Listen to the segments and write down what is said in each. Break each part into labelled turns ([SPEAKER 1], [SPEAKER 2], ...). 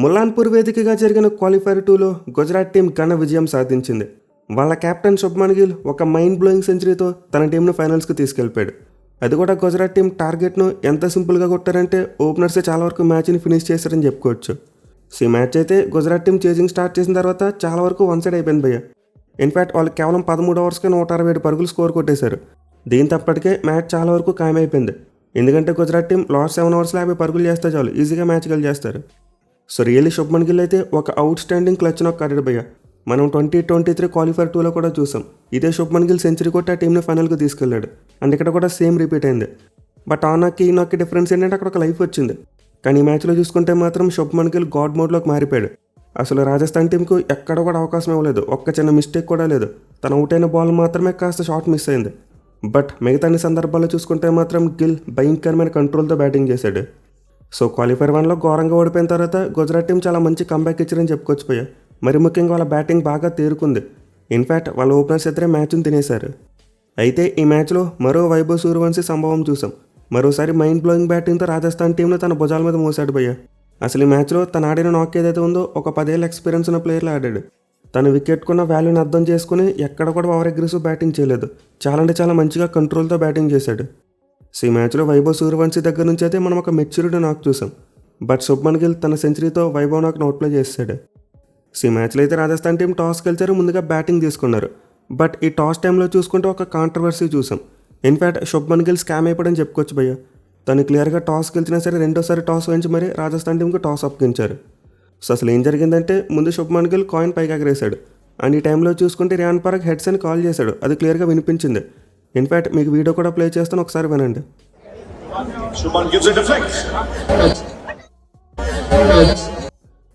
[SPEAKER 1] ములాన్పూర్ వేదికగా జరిగిన క్వాలిఫైర్ 2లో గుజరాత్ టీం ఘన విజయం సాధించింది. వాళ్ళ కెప్టెన్ శుభ్మన్ గిల్ ఒక మైండ్ బ్లోయింగ్ సెంచరీతో తన టీంను ఫైనల్స్కి తీసుకెళ్లిపోయాడు. అది కూడా గుజరాత్ టీం టార్గెట్ను ఎంత సింపుల్గా కొట్టారంటే ఓపెనర్సే చాలా వరకు మ్యాచ్ని ఫినిష్ చేశారని చెప్పుకోవచ్చు. సో ఈ మ్యాచ్ అయితే గుజరాత్ టీం చేజింగ్ స్టార్ట్ చేసిన తర్వాత చాలా వరకు వన్ సైడ్ అయిపోయింది భయ్య. ఇన్ఫ్యాక్ట్ వాళ్ళు కేవలం 13 ఓవర్స్కి 167 పరుగులు స్కోర్ కొట్టేశారు. దీంతో అప్పటికే మ్యాచ్ చాలా వరకు ఖాయమైపోయింది. ఎందుకంటే గుజరాత్ టీం లాస్ట్ 7 ఓవర్స్లో 50 పరుగులు చేస్తే చాలు ఈజీగా మ్యాచ్ గెలిచేస్తారు. సో రియల్లీ శుభ్మన్ గిల్ అయితే ఒక అవుట్ స్టాండింగ్ క్లచ్ నాక్ ఆడాడు భయ్య. మనం 2023 క్వాలిఫైర్ 2లో కూడా చూసాం. ఇదే శుభ్మన్ గిల్ సెంచరీ కొట్టి ఆ టీంని ఫైనల్కి తీసుకెళ్లాడు. అండ్ ఇక్కడ కూడా సేమ్ రిపీట్ అయింది. బట్ ఆ నాక్కి ఈ నాక్కి డిఫరెన్స్ ఏంటంటే అక్కడ ఒక లైఫ్ వచ్చింది. కానీ ఈ మ్యాచ్లో చూసుకుంటే మాత్రం శుభ్మన్ గిల్ గాడ్ మోడ్లోకి మారిపోయాడు. అసలు రాజస్థాన్ టీంకు ఎక్కడ కూడా అవకాశం ఇవ్వలేదు. ఒక్క చిన్న మిస్టేక్ కూడా లేదు. తన అవుట్ అయిన బాల్ మాత్రమే కాస్త షాట్ మిస్ అయింది. బట్ మిగతా అన్ని సందర్భాల్లో చూసుకుంటే మాత్రం గిల్ భయంకరమైన కంట్రోల్తో బ్యాటింగ్ చేశాడు. సో క్వాలిఫైర్ 1లో ఘోరంగా ఓడిపోయిన తర్వాత గుజరాత్ టీం చాలా మంచి కంబ్యాక్ ఇచ్చారని చెప్పుకోవచ్చు పోయా. మరి ముఖ్యంగా వాళ్ళ బ్యాటింగ్ బాగా తేరుకుంది. ఇన్ఫ్యాక్ట్ వాళ్ళ ఓపెనర్స్ ఇద్దరే మ్యాచ్ను తినేశారు. అయితే ఈ మ్యాచ్లో మరో వైభవ్ సూర్యవంశీ సంభవం చూసాం. మరోసారి మైండ్ బ్లోయింగ్ బ్యాటింగ్తో రాజస్థాన్ టీంను తన భుజాల మీద మోసాడు భయ్య. అసలు ఈ మ్యాచ్లో తను ఆడిన నాక్ ఏదైతే ఉందో ఒక 10 ఏళ్ళ ఎక్స్పీరియన్స్ ఉన్న ప్లేయర్లు ఆడాడు. తను వికెట్కున్న వాల్యూని అర్థం చేసుకుని ఎక్కడ కూడా ఓవర్ అగ్రెసివ్ బ్యాటింగ్ చేయలేదు. చాలా అంటే చాలా మంచిగా కంట్రోల్తో బ్యాటింగ్ చేశాడు. సో ఈ మ్యాచ్లో వైభవ్ సూర్యవంశీ దగ్గర నుంచి అయితే మనం ఒక మెచ్యూరిటీ నాక్ చూసాం. బట్ శుభ్మన్ గిల్ తన సెంచరీతో వైభవ్ నాక్ అవుట్ ప్లే చేశాడు. సో ఈ మ్యాచ్లో అయితే రాజస్థాన్ టీం టాస్ గెలిచారు, ముందుగా బ్యాటింగ్ తీసుకున్నారు. బట్ ఈ టాస్ టైంలో చూసుకుంటే ఒక కాంట్రవర్సీ చూసాం. ఇన్ఫ్యాక్ట్ శుభ్మన్ గిల్ స్కామ్ అయిపోవడం చెప్పుకోవచ్చు భయ్య. తను క్లియర్గా టాస్ గెలిచినా సరే రెండోసారి టాస్ వేయించి మరీ రాజస్థాన్ టీంకి టాస్ అప్పగించారు. సో అసలు ఏం జరిగిందంటే ముందు శుభ్మన్ గిల్ కాయిన్ పైకి ఎగరేశాడు. అండ్ ఈ టైంలో చూసుకుంటే రియాన్ పరాగ్ హెడ్స్ అని కాల్ చేశాడు. అది క్లియర్గా వినిపించింది. ఇన్ఫ్యాక్ట్ మీకు వీడియో కూడా ప్లే చేస్తాను, ఒకసారి వినండి.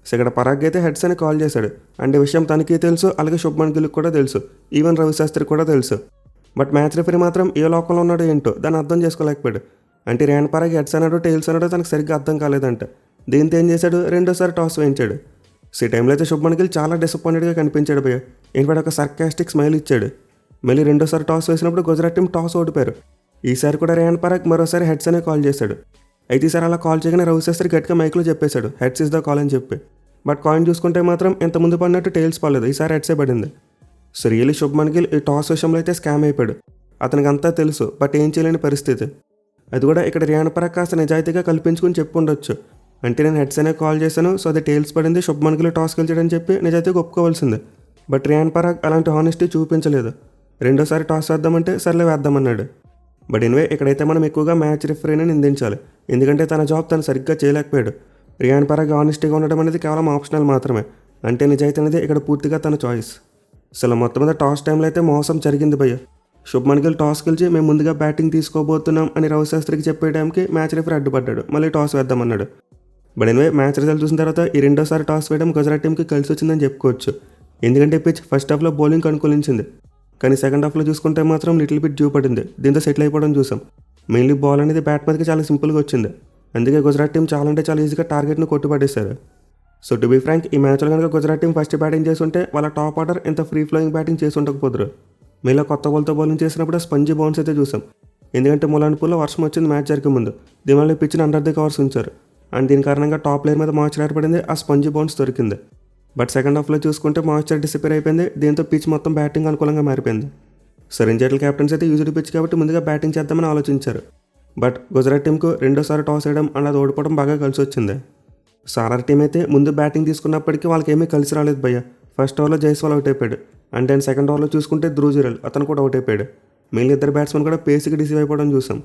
[SPEAKER 1] సో ఇక్కడ పరాగ్ అయితే హెడ్స్ అని కాల్ చేశాడు. అండ్ ఈ విషయం తనకి తెలుసు, అలాగే శుభ్మన్ గిల్కి కూడా తెలుసు, ఈవెన్ రవిశాస్త్రికి కూడా తెలుసు. బట్ మ్యాచ్ రెఫరీ మాత్రం ఏ లోకంలో ఉన్నాడో ఏంటో దాన్ని అర్థం చేసుకోలేకపోయాడు. అంటే రియాన్ పరాగ్ హెడ్స్ అన్నాడో టైల్స్ అన్నాడో తనకు సరిగ్గా అర్థం కాలేదంట. దీంతో ఏం చేశాడు, రెండోసారి టాస్ వేయించాడు. సో ఈ టైంలో అయితే శుభ్మన్ గిల్ చాలా డిసప్పాయింటెడ్గా కనిపించాడు భయ్య. ఇన్ఫాక్ట్ ఒక సర్కాస్టిక్ స్మైల్ ఇచ్చాడు. మళ్ళీ రెండోసారి టాస్ వేసినప్పుడు గుజరాత్ టీం టాస్ ఓడిపోయారు. ఈసారి కూడా రియాన్ పరాగ్ మరోసారి హెడ్స్ అనే కాల్ చేశాడు. అయితే ఈసారి అలా కాల్ చేయగానే రవిశాస్త్రి గట్టిగా మైక్లో చెప్పేశాడు హెడ్స్ ఇస్ ద కాల్ అని చెప్పి. బట్ కాయిన్ చూసుకుంటే మాత్రం ఇంత ముందు పడినట్టు టైల్స్ పడలేదు, ఈసారి హెడ్సే పడింది. సో రియల్లీ శుభ్మన్ గిల్ ఈ టాస్ విషయంలో అయితే స్కామ్ అయిపోయాడు. అతనికి అంతా తెలుసు, బట్ ఏం చేయలేని పరిస్థితి. అది కూడా ఇక్కడ రియాన్ పరాగ్ కాస్త నిజాయితీగా కల్పించుకుని చెప్పు ఉండొచ్చు. అంటే నేను హెడ్స్ అనే కాల్ చేశాను, సో అది టైల్స్ పడింది, శుభ్మన్ గిల్ టాస్ గెలిచాడని చెప్పి నిజాయితీగా ఒప్పుకోవాల్సిందే. బట్ రియాన్ పరాగ్ అలాంటి హానెస్టీ చూపించలేదు. రెండోసారి టాస్ వేద్దామంటే సర్లే వేద్దామన్నాడు. బట్ ఎనివే ఇక్కడైతే మనం ఎక్కువగా మ్యాచ్ రిఫరీని నిందించాలి. ఎందుకంటే తన జాబ్ తను సరిగ్గా చేయలేకపోయాడు. రియాన్ పరాగ్ హానెస్టీగా ఉండడం అనేది కేవలం ఆప్షనల్ మాత్రమే. అంటే నిజాయితీ అనేది ఇక్కడ పూర్తిగా తన చాయిస్. అసలు మొత్తం మీద టాస్ టైంలో అయితే మోసం జరిగింది భయ్య. శుభ్మన్ గిల్ టాస్ గెలిచి మేము ముందుగా బ్యాటింగ్ తీసుకోబోతున్నాం అని రవిశాస్త్రికి చెప్పే టైంకి మ్యాచ్ రిఫరీ అడ్డుపడ్డాడు. మళ్ళీ టాస్ వేద్దామన్నాడు. బట్ ఎనివే మ్యాచ్ రిజల్ట్ చూసిన తర్వాత ఈ రెండోసారి టాస్ వేయడం గుజరాత్ టీంకి కలిసి వచ్చిందని చెప్పుకోవచ్చు. ఎందుకంటే పిచ్ ఫస్ట్ హాఫ్లో బౌలింగ్ అనుకూలించింది, కానీ సెకండ్ హాఫ్లో చూసుకుంటే మాత్రం లిటిల్ బిట్ డ్యూ పడింది. దీంతో సెటిల్ అయిపోవడం చూసాం. మెయిన్లీ బాల్ అనేది బ్యాట్ మీదకి చాలా సింపుల్గా వచ్చింది. అందుకే గుజరాత్ టీం చాలా అంటే చాలా ఈజీగా టార్గెట్ను కొట్టుపడేశారు. సో టు బీ ఫ్రాంక్, ఈ మ్యాచ్లో కనుక గుజరాత్ టీం ఫస్ట్ బ్యాటింగ్ చేస్తుంటే వాళ్ళ టాప్ ఆర్డర్ ఇంత ఫ్రీ ఫ్లోయింగ్ బ్యాటింగ్ చేసి ఉండకపోదురు. మీలో కొత్త బాల్తో బౌలింగ్ చేసినప్పుడు స్పంజీ బౌన్స్ అయితే చూసాం. ఎందుకంటే ములాన్పూర్లో వర్షం వచ్చింది మ్యాచ్ జరిగే ముందు. దీనివల్ల పిచ్ని అండర్ ది కవర్స్ ఉంచారు. అండ్ దీని కారణంగా టాప్ ప్లేయర్ మీద మాయిశ్చర్ ఏర్పడింది, ఆ స్పంజీ బౌన్స్ దొరికింది. బట్ సెకండ్ హాఫ్లో చూసుకుంటే మాయిశ్చర్ డిసిపేర్ అయిపోయింది. దీంతో పిచ్ మొత్తం బ్యాటింగ్ అనుకూలంగా మారిపోయింది. సరైన జట్ల క్యాప్టెన్స్ అయితే యూజ్డ్ పిచ్ కాబట్టి ముందుగా బ్యాటింగ్ చేద్దామని ఆలోచించారు. బట్ గుజరాత్ టీంకు రెండోసారి టాస్ వేయడం అండ్ అది ఓడిపోవడం బాగా కలిసి వచ్చింది. సారర్ టీం అయితే ముందు బ్యాటింగ్ తీసుకున్నప్పటికీ వాళ్ళకి ఏమీ కలిసి రాలేదు భయ్య. ఫస్ట్ ఓవర్లో జైస్వాల్ అవుట్ అయిపోయాడు. అండ్ దెన్ సెకండ్ ఓవర్లో చూసుకుంటే ధ్రువ్ జురెల్ అతను కూడా అవుట్ అయిపోయాడు. మిగిలిన ఇద్దరు బ్యాట్స్మెన్ కూడా పేస్కి డిసీవ్ అయిపోవడం చూసాం.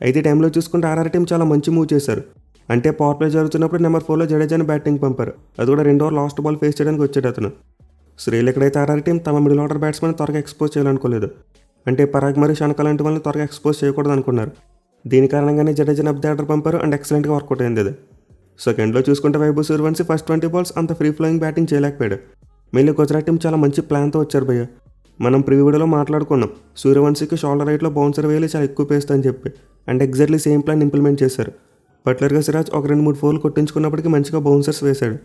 [SPEAKER 1] అయితే టైంలో చూసుకుంటే ఆర్ఆర్ టీం చాలా మంచి మూవ్ చేశారు. అంటే పవర్ ప్లే జరుగుతున్నప్పుడు నెంబర్ 4లో జడేజాని బ్యాటింగ్ పంపారు. అది కూడా 2 ఓవర్ లాస్ట్ బాల్ ఫేస్ చేయడానికి వచ్చాడు అతను. శ్రీలు ఎక్కడైతే ఆర్ఆర్ టీం తమ మిడిల్ ఆర్డర్ బ్యాట్స్మెన్ త్వరగా ఎక్స్పోజ్ చేయాలనుకోలేదు. అంటే పరాగ్ మరియు షనక లాంటి వాళ్ళని త్వరగా ఎక్స్పోజ్ చేయకూడదు అనుకున్నారు. దీని కారణంగానే జడేజాని అప్ ది ఆర్డర్ పంపారు అండ్ ఎక్సలెంట్గా వర్కౌట్ అయింది అది. సెకండ్లో చూసుకుంటే వైభవ్ సూర్యవంశీ ఫస్ట్ 20 బాల్స్ అంత ఫ్రీ ఫ్లోయింగ్ బ్యాటింగ్ చేయలేకపోయాడు. మళ్ళీ గుజరాత్ టీం చాలా మంచి ప్లాన్తో వచ్చారు భయ్య. మనం ప్రివ్యూ వీడియోలో మాట్లాడుకున్నాం, సూర్యవంశీకి షోల్డర్ రైట్లో బౌన్సర్ వేయాలి చాలా ఎక్కువ పేస్తా అని చెప్పి. And exactly same plan implement చేశారు. పర్టికులర్గా సిరాజ్ ఒక 2-3 ఫోర్లు కొట్టించుకున్నప్పటికీ మంచిగా బౌన్సర్స్ వేశాడు.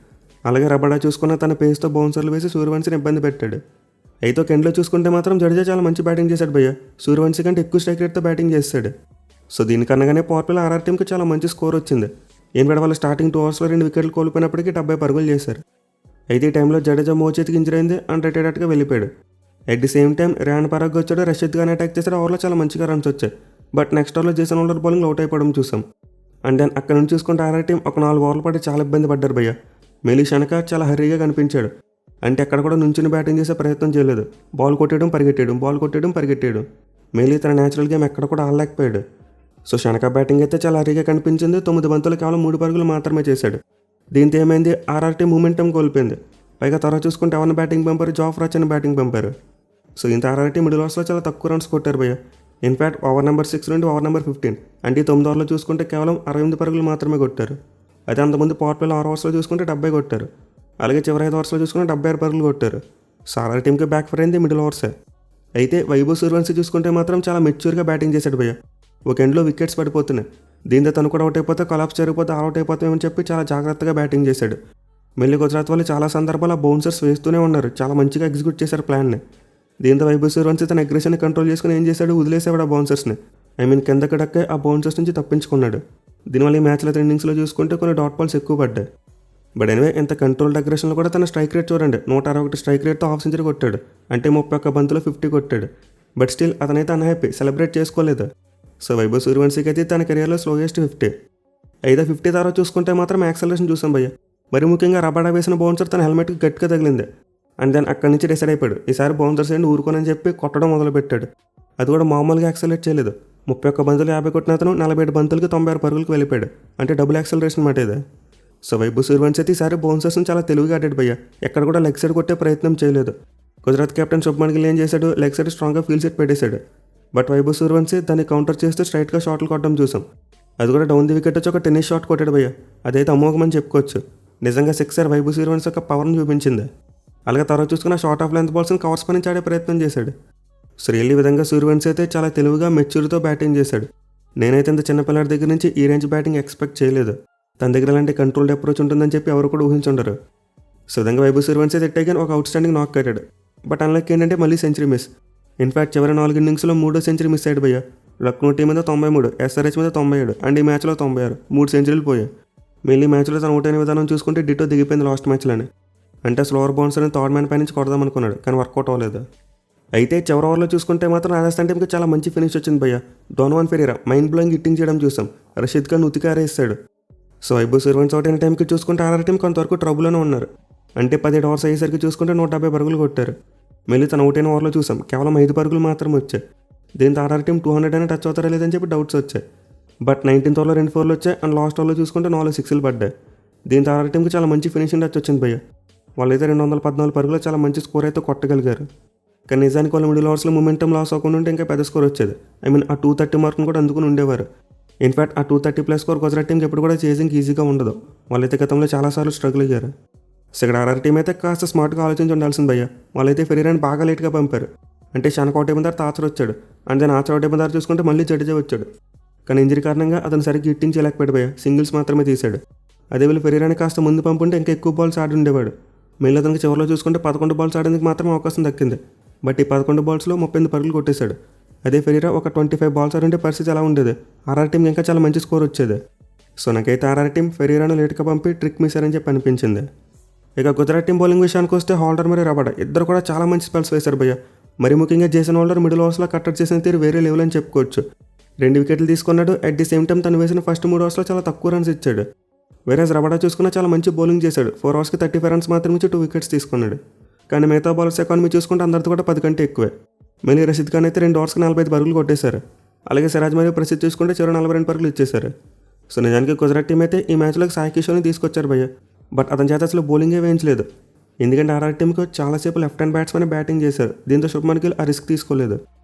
[SPEAKER 1] అలాగే రబడా చూసుకున్న తన పేస్తో బౌన్సర్లు వేసి సూర్యవంశీని ఇబ్బంది పెట్టాడు. అయితే ఒక ఎండ్లో చూసుకుంటే మాత్రం జడేజా చాలా మంచి బ్యాటింగ్ చేశాడు భయ్య. సూర్యవంశీ కంటే ఎక్కువ స్ట్రైక్ రేట్తో బ్యాటింగ్ చేశాడు. సో దీనికనగానే పవర్ ప్లేలో ఆర్ఆర్ టీంకి చాలా మంచి స్కోర్ వచ్చింది. ఇన్ఫాక్ట్ వాళ్ళు స్టార్టింగ్ 2 ఓవర్స్లో 2 వికెట్లు కోల్పోయినప్పటికీ 70 పరుగులు చేశారు. అయితే ఈ టైంలో జడేజా మోచేతికి ఇంజరీ అయింది అండ్ రిటైర్డ్గా వెళ్ళిపోయాడు. At the same time Riyan Parag వచ్చాడు, రషీద్ ఖాన్ అటాక్ చేశాడు. ఓవర్లో చాలా మంచిగా రన్స్ వచ్చాయి. బట్ నెక్స్ట్ ఓవర్లో జేసన్ హోల్డర్ బౌలింగ్ అవుట్ అయిపోవడం చూసాం. అండ్ దెన్ అక్కడ నుంచి చూసుకుంటే ఆర్ఆర్ టీం ఒక 4 ఓవర్లు పడి చాలా ఇబ్బంది పడ్డారు భయ్య. మెయిలీ షనక చాలా హర్రీగా కనిపించాడు. అంటే అక్కడ కూడా నుంచుని బ్యాటింగ్ చేసే ప్రయత్నం చేయలేదు. బాల్ కొట్టేయడం పరిగెట్టేయడం. మెయిలీ తన న్యాచురల్ గేమ్ ఎక్కడ కూడా ఆడలేకపోయాడు. సో షనక బ్యాటింగ్ అయితే చాలా హర్రీగా కనిపించింది. 9 బంతులు కేవలం 3 పరుగులు మాత్రమే చేశాడు. దీంతో ఏమైంది, ఆర్ఆర్ టీం మూమెంటం కోల్పోయింది. పైగా తర్వాత చూసుకుంటే ఎవరిని బ్యాటింగ్ పంపారు, జాఫ్రాచ్ని బ్యాటింగ్ పంపారు. సో ఇంత ఆర్ఆర్ టీం మిడిల్ ఓవర్స్లో చాలా తక్కువ రన్స్ కొట్టారు భయ్య. ఇన్ఫాక్ట్ ఓవర్ నెంబర్ 6 నుండి ఓవర్ నెంబర్ 15 అంటే ఈ 9 ఓవర్లో చూసుకుంటే కేవలం 68 పరుగులు మాత్రమే కొట్టారు. అదే అంతమంది పవర్ ప్లేలో 6 ఓవర్స్లో చూసుకుంటే 70 కొట్టారు. అలాగే చివరి 5 ఓవర్స్లో చూసుకుంటే 76 పరుగులు కొట్టారు. సో ఆర్ఆర్ టీంకి బ్యాక్ ఫర్ అయింది మిడిల్ ఓవర్సే. అయితే వైభవ్ సూర్యవంశీ చూసుకుంటే మాత్రం చాలా మెచ్యూర్గా బ్యాటింగ్ చేశాడు భయ్య. ఒక ఎండ్లో వికెట్స్ పడిపోతున్నాయి. దీంతో తను కూడా అవుట్ అయిపోతే, కొలాప్స్ జరిగిపోతే అవుట్ అయిపోతామని చెప్పి చాలా జాగ్రత్తగా బ్యాటింగ్ చేశాడు. మళ్ళీ గుజరాత్ వాళ్ళు చాలా సందర్భాల్లో బౌన్సర్స్ వేస్తూనే ఉన్నారు. చాలా మంచిగా ఎగ్జిక్యూట్ చేశారు ప్లాన్ని. దీంతో వైభవ్ సూర్యవంశీ తన అగ్రెషన్ని కంట్రోల్ చేసుకుని ఏం చేశాడు, వదిలేసేవాడు ఆ బౌన్సర్స్ని. కిందకి డక్కే ఆ బౌన్సర్స్ నుంచి తప్పించుకున్నాడు. దీనివల్ల ఈ మ్యాచ్లో 3 ఇన్నింగ్స్లో చూసుకుంటే కొన్ని డాట్ బాల్స్ ఎక్కువ పడ్డాయి. బట్ ఎనివే ఇంత కంట్రోల్డ్ అగ్రెషన్లో కూడా తన స్ట్రైక్ రేట్ చూడండి, 161 స్ట్రైక్ రేట్తో హాఫ్ సెంచరీ కొట్టాడు. అంటే 31 బంతులో 50 కొట్టాడు. బట్ స్టిల్ అతనైతే అన్హ్యాపీ, సెలబ్రేట్ చేసుకోలేదు. సో వైభవ్ సూర్యవంశీకి అయితే తన కెరియర్లో స్లోయెస్ట్ 50. అయితే 50 తర్వాత చూసుకుంటే మాత్రం యాక్సలరేషన్ చూసాం భయ్య. మరి ముఖ్యంగా రబాడా వేసిన బౌన్సర్ తన హెల్మెట్కి గట్టిగా తగిలింది. అండ్ దెన్ అక్కడి నుంచి డిసైడ్ అయిపోయాడు, ఈసారి బౌన్సర్స్ ఏంటి ఊరుకోనని చెప్పి కొట్టడం మొదలుపెట్టాడు. అది కూడా మామూలుగా యాక్సలరేట్ చేయలేదు. 31 బంతులు 50 కొట్టిన అతను 47 బంతులకి 96 పరుగులకు వెళ్ళిపోయాడు. అంటే డబుల్ యాక్సలరేషన్ మాట ఇది. సో వైభవ్ సూర్యవంశీ అయితే ఈసారి బౌన్సర్స్ని చాలా తెలివిగా ఆడాడు భయ్య. ఎక్కడ కూడా లెగ్ సైడ్ కొట్టే ప్రయత్నం చేయలేదు. గుజరాత్ కెప్టెన్ శుభ్మన్ గిల్ ఏం చేశాడు, లెగ్ సైడ్ స్ట్రాంగ్గా ఫీల్డ్ సెట్ పెట్టేశాడు. బట్ వైభవ్ సూర్యవంశీ దాన్ని కౌంటర్ చేస్తూ స్ట్రైట్గా షాట్లు కొట్టడం చూసాం. అది కూడా డౌన్ ది వికెట్ వచ్చి ఒక టెన్నిస్ షాట్ కొట్టాడు భయ్య. అదైతే అమోఘమని చెప్పుకోవచ్చు. నిజంగా సిక్సర్ వైభవ్ సూర్యవంశీ యొక్క పవర్ని చూపించింది. అలాగే తర్వాత చూసుకున్న షార్ట్ ఆఫ్ లెంత్ బాల్స్ని కవర్స్ పని ఆడే ప్రయత్నం చేశాడు. సో ఈ విధంగా సూర్యవంశీ అయితే చాలా తెలివిగా మెచ్యూరితో బ్యాటింగ్ చేశాడు. నేనైతే ఇంత చిన్నపిల్లడి దగ్గర నుంచి ఈ రేంజ్ బ్యాటింగ్ ఎక్స్పెక్ట్ చేయలేదు. తన దగ్గర అలాంటి కంట్రోల్డ్ అప్రోచ్ ఉంటుందని చెప్పి ఎవరు కూడా ఊహించుండరు. సో విధంగా వైభవ్ సూర్యవంశీ అయితే ఎట్టగానే ఒక అవుట్ స్టాండింగ్ నాక్ కట్టాడు. బట్ అన్లక్ ఏంటంటే మళ్ళీ సెంచరీ మిస్. ఇన్ఫాక్ట్ చివరి 4 ఇన్నింగ్స్లో 3వ సెంచరీ మిస్ అయ్యాడు భయ్య. లక్నో టీం మీద 93, ఎస్ఆర్హెచ్ మీద 97 అండ్ ఈ మ్యాచ్లో 96, 3 సెంచరీలు పోయాయి. మళ్ళీ మ్యాచ్లో తను అవుట్ అయిన విధానం చూసుకుంటే డిటో దిగిపోయింది లాస్ట్ మ్యాచ్లోనే. అంటే స్లోవర్ బౌన్సర్ని థర్డ్ మ్యాన్ పై నుంచి కొడదాం అనుకున్నాడు, కానీ వర్కౌట్ అవ్వలేదు. అయితే చివరి ఓవర్లో చూసుకుంటే మాత్రం రాజస్థాన్ టీంకి చాలా మంచి ఫినిష్ వచ్చింది భయ్య. Donovan Ferreira mind blowing hitting చేయడం చూసాం. రషీద్ ఖాన్ ఉతికారేస్తాడు. సో వైభవ్ సూర్యవంశీ అవుట్ అయిన టైంకి చూసుకుంటే ఆర్ఆర్ టీం కొంతవరకు ట్రబుల్లోనే ఉన్నారు. అంటే 17 ఓవర్స్ అయ్యేసరికి చూసుకుంటే 170 పరుగులు కొట్టారు. మళ్ళీ తన అవుట్ అయిన ఓవర్లో చూసాం కేవలం 5 పరుగులు మాత్రం వచ్చాయి. దీంతో ఆర్ఆర్ టీం 200 అయినా టచ్ అవుతారా లేదని చెప్పి డౌట్స్ వచ్చాయి. బట్ 19th ఓవర్లో 2 4లు వచ్చాయి అండ్ లాస్ట్ ఓవర్లో చూసుకుంటే 4 6లు పడ్డాయి. దీంతో ఆర్ఆర్ టీంకి చాలా మంచి ఫినిషింగ్ టచ్ వచ్చింది భయ్య. వాళ్ళైతే 214 పరుగులు చాలా మంచి స్కోర్ అయితే కొట్టగలిగారు. కానీ నిజానికి వాళ్ళు మిడిల్ ఓవర్స్లో మూమెంటం లాస్ అవ్వకుండా ఉంటే ఇంకా పెద్ద స్కోర్ వచ్చేది. ఆ 230 మార్కును కూడా అందుకుని ఉండేవారు. ఇన్ఫాక్ట్ ఆ 230+ స్కోర్ గుజరాత్ టీంకి ఎప్పుడు కూడా చేసింగ్ ఈజీగా ఉండదు. వాళ్ళైతే గతంలో చాలాసార్లు స్ట్రగుల్ అయ్యారు. సో ఇక్కడ ఆర్ఆర్ టీం అయితే కాస్త స్మార్ట్గా ఆలోచించి ఉండాల్సింది భయ్య. వాళ్ళైతే ఫెరీరాని బాగా లేట్గా పంపారు. అంటే షనక అవుట్ అయిన తర్వాత ఆచర్ వచ్చాడు. అండ్ దాని ఆచర్ అవుట్ అయిన తర్వాత చూసుకుంటే మళ్ళీ జడేజా వచ్చాడు. కానీ ఇంజరీ కారణంగా అతను సరిగ్గా హిట్టింగ్ చేయలేకపోయాడు భయ్య. సింగిల్స్ మాత్రమే తీశాడు. అదే వీళ్ళు ఫెరీరాని కాస్త ముందు పంపుంటే ఇంకా ఎక్కువ బాల్స్ ఆడి ఉండేవాడు. మళ్ళీ అతనికి చివరిలో చూసుకుంటే 11 బాల్స్ ఆడేందుకు మాత్రం అవకాశం దక్కింది. బట్ ఈ 11 బాల్స్లో 38 పరుగులు కొట్టేశాడు. అదే ఫెరీరా ఒక 25 బాల్స్ ఆడుంటే పరిస్థితి ఎలా ఉండేది, ఆర్ఆర్ టీంకి ఇంకా చాలా మంచి స్కోర్ వచ్చేది. సో నాకైతే ఆర్ఆర్ టీం ఫెరీరాను లేట్గా పంపి ట్రిక్ మిస్ అని చెప్పి అనిపించింది. ఇక గుజరాత్ టీం బౌలింగ్ విషయానికి వస్తే హోల్డర్ మరియు రబాడా ఇద్దరు కూడా చాలా మంచి స్పెల్స్ వేశారు భయ్య. మరి ముఖ్యంగా జేసన్ హోల్డర్ మిడిల్ ఓవర్స్లో కట్టడి చేసిన తీరు వేరే లెవెల్ అని చెప్పుకోవచ్చు. 2 వికెట్లు తీసుకున్నాడు. అట్ ది సేమ్ టైం తను వేసిన ఫస్ట్ 3 ఓవర్స్లో చాలా తక్కువ రన్స్ ఇచ్చాడు. వేరేజ్ రబాడా చూసుకున్నా చాలా మంచి బౌలింగ్ చేశాడు. 4 ఓవర్స్కి 35 రన్స్ మాత్రం ఇచ్చి 2 వికెట్స్ తీసుకున్నాడు. కానీ మిగతా బౌలర్స్ ఎకానమీ చూసుకుంటే అందరితో కూడా 10 కంటే ఎక్కువే. మళ్ళీ రషీద్ ఖాన్ అయితే 2 ఓవర్స్కి 45 పరుగులు కొట్టేశారు. అలాగే సిరాజ్ మరియు ప్రసిద్ధ్ చూసుకుంటే చివరి 42 పరుగులు ఇచ్చేశారు. సో నిజానికి గుజరాత్ టీం అయితే ఈ మ్యాచ్లోకి సాయి కిషోర్ని తీసుకొచ్చారు భయ్య. బట్ అతని చేత అసలు బౌలింగే వేయించలేదు. ఎందుకంటే ఆర్ఆర్ టీంకి చాలాసేపు లెఫ్ట్ హ్యాండ్ బ్యాట్స్మెన్ బ్యాటింగ్ చేశారు. దీంతో శుభ్మన్ గిల్ ఆ రిస్క్ తీసుకోలేదు.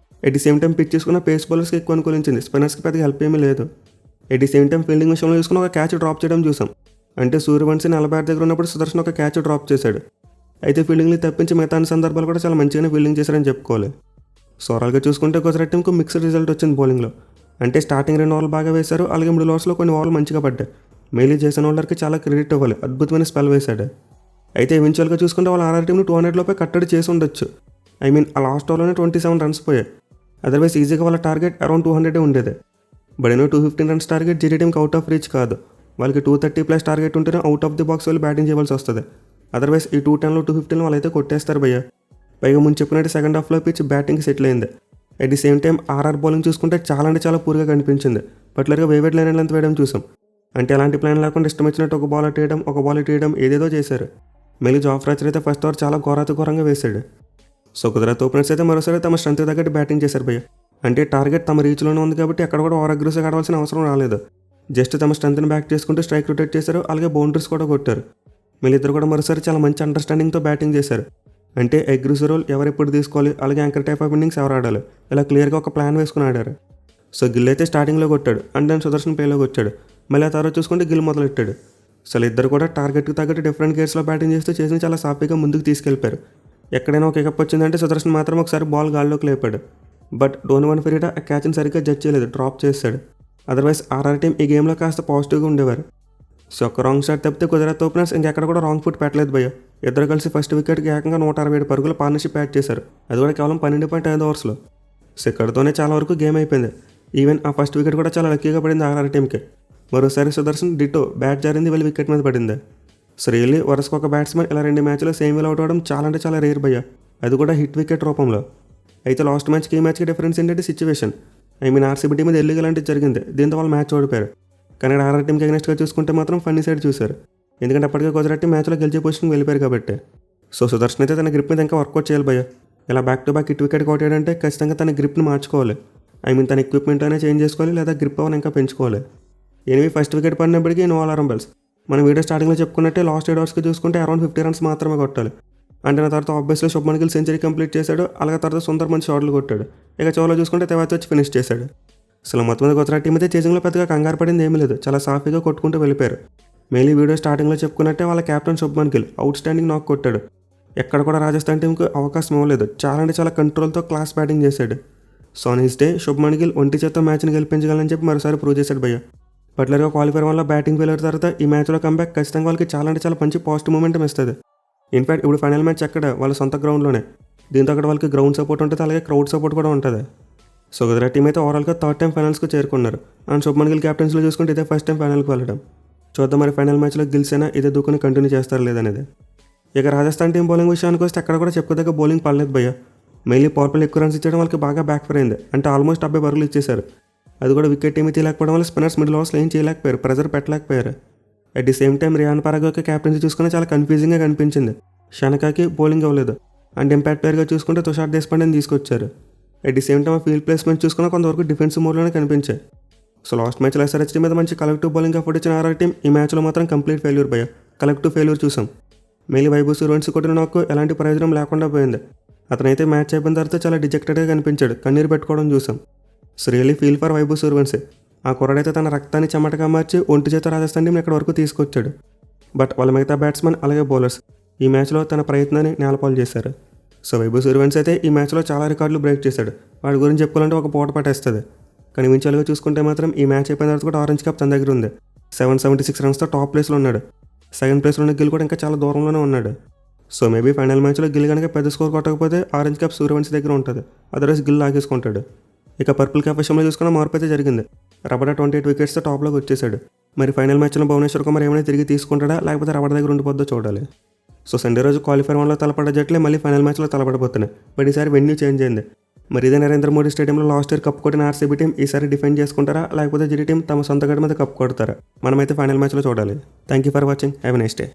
[SPEAKER 1] At the same time pitch చేసుకున్న పేస్ బౌలర్స్కి ఎక్కువ అనుకూలించింది. స్పిన్నర్స్కి పెద్దగా హెల్ప్ ఏమీ లేదు. At the same time fielding విషయంలో చూసుకుని ఒక క్యాచ్ డ్రాప్ చేయడం చూసాం. అంటే సూర్యవంశీ 46 దగ్గర ఉన్నప్పుడు సుదర్శన్ ఒక క్యాచ్ డ్రాప్ చేశాడు. అయితే ఫీల్డింగ్ని తప్పించి మిగతా సందర్భాలు కూడా చాలా మంచిగానే ఫీల్డింగ్ చేశారని చెప్పుకోవాలి. సో ఓవరాల్గా చూసుకుంటే గుజరాత్ టీంకు మిక్స్డ్ రిజల్ట్ వచ్చింది బౌలింగ్లో. అంటే స్టార్టింగ్ 2 ఓవర్లు బాగా వేశారు. అలాగే మిడిల్ ఓవర్స్లో కొన్ని ఓవర్లు మంచిగా పడ్డాయి. మెయిలీ జేసన్ హోల్డర్కి చాలా క్రెడిట్ ఇవ్వాలి, అద్భుతమైన స్పెల్ వేశాడు. అయితే ఈవెన్చువల్గా చూసుకుంటే వాళ్ళు ఆర్ఆర్ టీంని 200 లోపే కట్టడి చేసి ఉండొచ్చు. ఆ లాస్ట్ ఓవర్లోనే 27 రన్స్ పోయాయి. అదర్వైజ్ ఈజీగా వాళ్ళ టార్గెట్ అరౌండ్ 200 ఉండేది. బట్ 215 రన్స్ టార్గెట్ జీటీ టీంకి అవుట్ ఆఫ్ రీచ్ కాదు. వాళ్ళకి 230+ టార్గెట్ ఉంటేనే అవుట్ ఆఫ్ ది బాక్స్ వెళ్ళి బ్యాటింగ్ చేయాల్సి వస్తుంది. అదర్వైజ్ ఈ 210లో 215లో వాళ్ళైతే కొట్టేస్తారు భయ్య. పైగా ముందు చెప్పినట్టు సెకండ్ హాఫ్లో పిచ్ బ్యాటింగ్కి సెటిల్ అయింది. At the same time RR bowling చూసుకుంటే చాలా అంటే చాలా పూర్గా కనిపించింది. పర్టికులర్గా వేవెడ్ లైన్ లెంత్ వేయడం చూసాం. అంటే ఎలాంటి ప్లాన్ లేకుండా ఇష్టం వచ్చినట్టు ఒక బాల్ వేయడం, ఒక బాల్ వేయడం ఏదేదో చేశారు. మళ్ళీ జాఫ్రాచర్ అయితే ఫస్ట్ ఓవర్ చాలా ఘోరంగా వేశాడు. సో గుజరాత్ ఓపెనర్స్ అయితే మరోసారి తమ స్ట్రెంత్ తగ్గట్టు బ్యాటింగ్ చేశారు భయ్య. అంటే టార్గెట్ తమ రీచ్లోనే ఉంది కాబట్టి ఎక్కడ కూడా ఓవర్ అగ్రెసివ్గా ఆడవలసిన అవసరం రాలేదు. జస్ట్ తమ స్ట్రెంత్ని బ్యాక్ చేసుకుంటూ స్ట్రైక్ రొటేట్ చేశారు, అలాగే బౌండరీస్ కూడా కొట్టారు. వీళ్ళిద్దరు కూడా మరోసారి చాలా మంచి అండర్స్టాండింగ్తో బ్యాటింగ్ చేశారు. అంటే అగ్రెసివ్ రోల్ ఎవరు ఎప్పుడు తీసుకోవాలి, అలాగే యాంకర్ టైప్ ఆఫ్ ఇన్నింగ్స్ ఎవరు ఆడాలి, ఇలా క్లియర్గా ఒక ప్లాన్ వేసుకుని ఆడారు. సో గిల్ అయితే స్టార్టింగ్లో కొట్టాడు అండ్ దెన్ సుదర్శన్ ప్లేలోకి వచ్చాడు. మళ్ళీ ఆ తర్వాత చూసుకుంటే గిల్ మొదలెట్టాడు. అసలు ఇద్దరు కూడా టార్గెట్కి తగ్గట్టు డిఫరెంట్ గేర్స్లో బ్యాటింగ్ చేస్తూ చేసి చాలా సాఫీగా ముందుకు తీసుకెళ్ళిపోయారు. ఎక్కడైనా ఒక కికప్ వచ్చిందంటే సుదర్శన్ మాత్రం ఒకసారి బాల్ గాల్లోకి లేపాడు. బట్ డోనోవన్ ఫెరీరా ఆ క్యాచ్ని సరిగ్గా జడ్జ్ చేయలేదు, డ్రాప్ చేశాడు. అదర్వైజ్ ఆర్ఆర్ టీం ఈ గేమ్లో కాస్త పాజిటివ్గా ఉండేవారు. సో ఒక రాంగ్ షాట్ తప్పితే గుజరాత్ ఓపెనర్స్ ఇంకెక్కడ కూడా రాంగ్ ఫుట్ పెట్టలేదు భయ్య. ఇద్దరు కలిసి ఫస్ట్ వికెట్కి ఏకంగా 167 పరుగుల పార్ట్నర్షిప్ యాడ్ చేశారు. అది కూడా కేవలం 12.5 ఓవర్స్లో. సో ఇక్కడతోనే చాలా వరకు గేమ్ అయిపోయింది. ఈవెన్ ఆ ఫస్ట్ వికెట్ కూడా చాలా లక్కీగా పడింది ఆర్ఆర్ టీంకి. మరోసారి సుదర్శన్ డిటో బ్యాట్ జారింది, వెళ్ళి వికెట్ మీద పడింది. సో రియల్లీ వరుసకు ఒక బ్యాట్స్మెన్ ఇలా 2 మ్యాచ్లో సేమ్ వేల్ అవుట్ అవ్వడం చాలా అంటే చాలా రేర్ భయ్య. అది కూడా హిట్ వికెట్ రూపంలో. అయితే లాస్ట్ మ్యాచ్కి ఈ మ్యాచ్కి డిఫరెన్స్ ఏంటంటే సిచ్యువేషన్. ఆర్సీబీ టీం మీద ఎల్లుగా లాంటిది జరిగింది, దీంతో వాళ్ళు మ్యాచ్ ఓడిపోయారు. కానీ ఆర్ఆర్ టీంకి అగెన్స్ట్గా చూసుకుంటే మాత్రం ఫన్నీ సైడ్ చూశారు. ఎందుకంటే అప్పటికే గుజరాత్ టీం మ్యాచ్లో గెలిచే పొజిషన్కి వెళ్ళిపోయారు కాబట్టి. సో సుదర్శన్ అయితే తన గ్రిప్ మీద ఇంకా వర్కౌట్ చేయాలి భయ్య. ఇలా back to back hit wicket కొట్టాడంటే ఖచ్చితంగా తన గ్రిప్ని మార్చుకోవాలి. తన ఎక్విప్మెంట్ అనేది చేంజ్ చేసుకోవాలి, లేదా గ్రిప్ అవన్నీ ఇంకా పెంచుకోవాలి. ఎనిమిది ఫస్ట్ వికెట్ పడినప్పటికీ నో అలారం బెల్స్. మనం వీడియో స్టార్టింగ్లో చెప్పుకున్నట్టే లాస్ట్ 7 ఓవర్స్కి చూసుకుంటే అరౌండ్ 50 రన్స్ మాత్రమే కొట్టాలి. అంటే నా తర్వాత obviously Shubman Gill century complete చేశాడు, అలాగే తర్వాత సుందర్ మంచి షాట్లు కొట్టాడు. ఇక చివరిలో చూసుకుంటే తర్వాత వచ్చి ఫినిష్ చేశాడు. అసలు మొత్తం మీద గుజరాత్ టీం అయితే చేజింగ్లో పెద్దగా కంగారు పడింది ఏమీ లేదు, చాలా సాఫీగా కొట్టుకుంటూ వెళ్ళిపోయారు. మెయిన్లీ వీడియో స్టార్టింగ్లో చెప్పుకున్నట్టే వాళ్ళ captain Shubman Gill out standing నాక్ కొట్టాడు. ఎక్కడ కూడా రాజస్థాన్ టీంకి అవకాశం ఇవ్వలేదు, చాలా అంటే చాలా కంట్రోల్తో క్లాస్ బ్యాటింగ్ చేశాడు. So on his day Shubman Gill ఒంటి చేత్తో మ్యాచ్ని గెలిపించగలని చెప్పి మరోసారి ప్రూవ్ చేశాడు భయ్య. పర్టికులర్గా క్వాలిఫైర్ వల్ల బ్యాటింగ్ ఫెయిల్యూర్ తర్వాత ఈ మ్యాచ్లో కంబ్యాక్ ఖచ్చితంగా వాళ్ళకి చాలా అంటే చాలా మంచి పాజిటివ్ మూమెంటం ఇస్తుంది. ఇన్ఫాక్ట్ ఇప్పుడు ఫైనల్ మ్యాచ్ అక్కడ వాళ్ళ సొంత గ్రౌండ్లోనే, దీంతో అక్కడ వాళ్ళకి గ్రౌండ్ సపోర్ట్ ఉంటుంది, అలాగే క్రౌడ్ సపోర్ట్ కూడా ఉంటుంది. సో గుజరాత్ టీం అయితే ఓవరాల్గా థర్డ్ టైం ఫైనల్స్కి చేరుకున్నారు. అండ్ శుభ్మన్ గిల్ క్యాప్టెన్స్లో చూసుకుంటే ఇదే ఫస్ట్ టైం ఫైనల్కి వెళ్ళడం. చూద్దాం మరి ఫైనల్ మ్యాచ్లో గిల్సేనా ఇదే దూకుని కంటిన్యూ చేస్తారు లేదనేది. ఇక రాజస్థాన్ టీం బౌలింగ్ విషయానికి వస్తే అక్కడ కూడా చెప్పుకోదగ్గ బౌలింగ్ పడలేదు భయ్య. మెయిన్లీ పవర్ ప్లే ఎక్కువ రన్స్ ఇచ్చడం వాళ్ళకి బాగా బ్యాక్ ఫైర్ అయింది. అంటే ఆల్మోస్ట్ 70 పరుగులు ఇచ్చేశారు. అది కూడా వికెట్ ఏమీ తీయలేకపోవడం వల్ల స్పిన్నర్స్ మిడిల్ ఓవర్స్లో ఏం చేయలేకపోయారు, ప్రెజర్ పెట్టలేకపోయారు. At the same time Riyan Parag యొక్క క్యాప్టెన్సీ చూసుకుని చాలా కన్ఫ్యూజింగ్గా కనిపించింది. షనకాకి బౌలింగ్ అవ్వలేదు. అండ్ ఇంపాక్ట్ ప్లేయర్గా చూసుకుంటే తుషార్ దేశపాండేని తీసుకొచ్చారు. At the same time field placement చూసుకున్న కొంతవరకు డిఫెన్సివ్ మోడ్లోనే కనిపించాయి. సో లాస్ట్ మ్యాచ్లో ఎస్ఆర్హెచ్ టీం మీద మంచి కలెక్టివ్ బౌలింగ్ ఎఫర్ట్ ఇచ్చిన ఆర్ఆర్ టీం ఈ మ్యాచ్లో మాత్రం కంప్లీట్ ఫెయిల్యూర్ భయ్య. కలెక్టివ్ ఫెయిల్యూర్ చూసాం. మెయిన్లీ వైభవ్ సూర్యవంశీ కొట్టిన నాకు ఎలాంటి ప్రయోజనం లేకుండా పోయింది. అతనైతే మ్యాచ్ అయిపోయిన తర్వాత చాలా డిజెక్టెడ్గా కనిపించాడు, కన్నీరు పెట్టుకోవడం చూసాం. So really feel for Vaibhav Suryavanshi. ఆ కుర్రాడైతే తన రక్తాన్ని చెమటగా మార్చి ఒంటి చేత రాజస్థాన్ టీం ఇక్కడ వరకు తీసుకొచ్చాడు. బట్ వాళ్ళ మిగతా బ్యాట్స్మెన్ అలాగే బౌలర్స్ ఈ మ్యాచ్లో తన ప్రయత్నాన్ని నేలపాలు చేశారు. సో వైభవ్ సూర్యవంశీ అయితే ఈ మ్యాచ్లో చాలా రికార్డులు బ్రేక్ చేశాడు. వాడి గురించి చెప్పుకోవాలంటే ఒక పూట పట్టేస్తుంది. కానీ వించాలుగా చూసుకుంటే మాత్రం ఈ మ్యాచ్ అయిపోయిన తర్వాత కూడా ఆరెంజ్ కప్ తన దగ్గర ఉంది. 776 రన్స్తో టాప్ ప్లేస్లో ఉన్నాడు. సెకండ్ ప్లేస్లో ఉన్న గిల్ కూడా ఇంకా చాలా దూరంలోనే ఉన్నాడు. సో మేబీ ఫైనల్ మ్యాచ్లో గిల్ కనుక పెద్ద స్కోర్ కొట్టకపోతే ఆరెంజ్ కప్ సూర్యవంశీ దగ్గర ఉంటుంది, అదర్వైజ్ గిల్ లాగేసుకుంటాడు. ఇక పర్పుల్ క్యాప్ విషయంలో చూసుకున్న మార్పు అయితే జరిగింది. రబడ 28 వికెట్స్తో టాప్లోకి వచ్చేసాడు. మరి ఫైనల్ మ్యాచ్లో భువనేశ్వర్ కుమార్ ఏమైనా తిరిగి తీసుకుంటాడా, లేకపోతే రబడ దగ్గర ఉండిపోద్దో చూడాలి. సో సండే రోజు క్వాలిఫైర్ 1లో తలపడ్డ జట్లే మళ్ళీ ఫైనల్ మ్యాచ్లో తలపడబోతున్నాయి. బట్ ఈసారి వెన్యూ చేంజ్ అయింది. మరి ఇదే నరేంద్ర మోడీ స్టేడియంలో లాస్ట్ ఇయర్ కప్ కొట్టిన ఆర్సీబీ టీం ఈసారి డిఫెండ్ చేసుకుంటారా, లేకపోతే జిడి టీం తమ సొంత గడ్డ మీద కప్ కొడతారా, మనమైతే ఫైనల్ మ్యాచ్లో చూడాలి. Thank you for watching. Have a nice day.